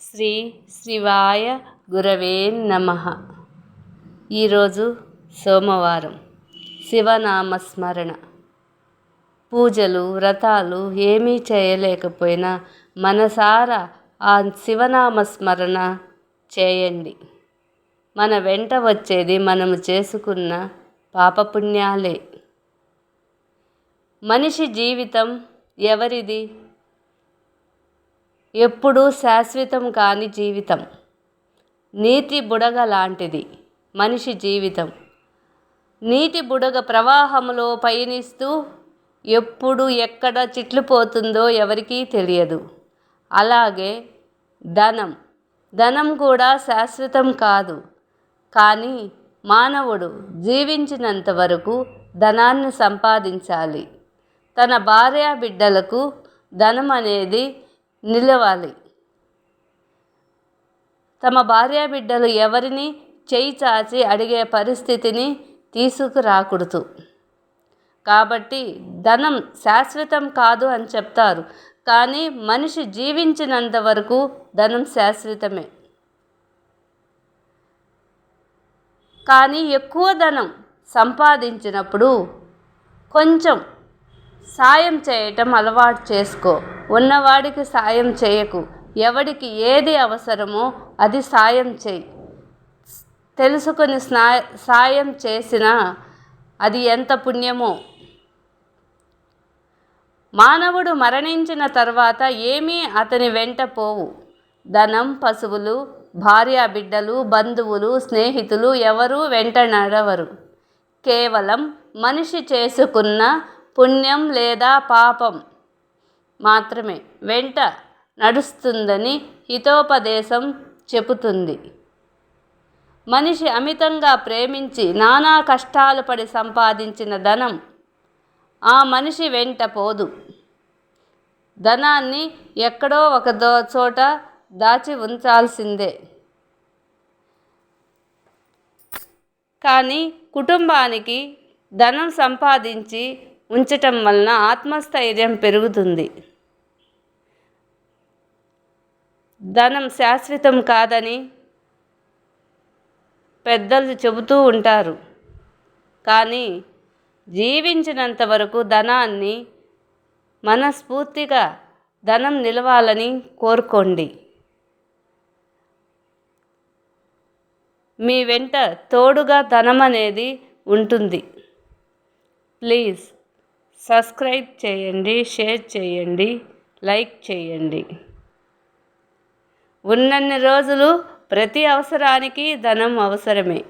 శ్రీ శివాయ గురవే నమః. ఈరోజు సోమవారం. శివనామస్మరణ. పూజలు వ్రతాలు ఏమీ చేయలేకపోయినా మనసారా ఆ శివనామస్మరణ చేయండి. మన వెంట వచ్చేది మనము చేసుకున్న పాపపుణ్యాలే. మనిషి జీవితం ఎవరిది? ఎప్పుడూ శాశ్వతం కాని జీవితం. నీటి బుడగ లాంటిది మనిషి జీవితం. నీటి బుడగ ప్రవాహంలో పయనిస్తూ ఎప్పుడు ఎక్కడ చిట్లిపోతుందో ఎవరికీ తెలియదు. అలాగే ధనం కూడా శాశ్వతం కాదు. కానీ మానవుడు జీవించినంత వరకు ధనాన్ని సంపాదించాలి. తన భార్య బిడ్డలకు ధనం అనేది నిలవాలి. తమ భార్య బిడ్డలు ఎవరిని చేయి చాచి అడిగే పరిస్థితిని తీసుకురాకూడదు. కాబట్టి ధనం శాశ్వతం కాదు అని చెప్తారు. కానీ మనిషి జీవించినంత వరకు ధనం శాశ్వతమే. కానీ ఎక్కువ ధనం సంపాదించినప్పుడు కొంచెం సాయం చేయటం అలవాటు చేసుకో. ఉన్నవాడికి సాయం చేయకు. ఎవడికి ఏది అవసరమో అది సాయం చేయి. తెలుసుకొని సాయం చేసినా అది ఎంత పుణ్యమో. మానవుడు మరణించిన తర్వాత ఏమీ అతని వెంట పోవు. ధనం, పశువులు, భార్య బిడ్డలు, బంధువులు, స్నేహితులు ఎవరూ వెంట నడవరు. కేవలం మనిషి చేసుకున్న పుణ్యం లేదా పాపం మాత్రమే వెంట నడుస్తుందని హితోపదేశం చెబుతుంది. మనిషి అమితంగా ప్రేమించి నానా కష్టాలు పడి సంపాదించిన ధనం ఆ మనిషి వెంట పోదు. ధనాన్ని ఎక్కడో ఒక చోట దాచి ఉంచాల్సిందే. కానీ కుటుంబానికి ధనం సంపాదించి ఉంచటం వలన ఆత్మస్థైర్యం పెరుగుతుంది. ధనం శాశ్వతం కాదని పెద్దలు చెబుతూ ఉంటారు. కానీ జీవించినంత వరకు ధనాన్ని మనస్ఫూర్తిగా ధనం నిలవాలని కోరుకోండి. మీ వెంట తోడుగా ధనం అనేది ఉంటుంది. ప్లీజ్ సబ్స్క్రైబ్ చేయండి, షేర్ చేయండి, లైక్ చేయండి. ఉన్నన్ని రోజులు ప్రతి అవసరానికి ధనం అవసరమే.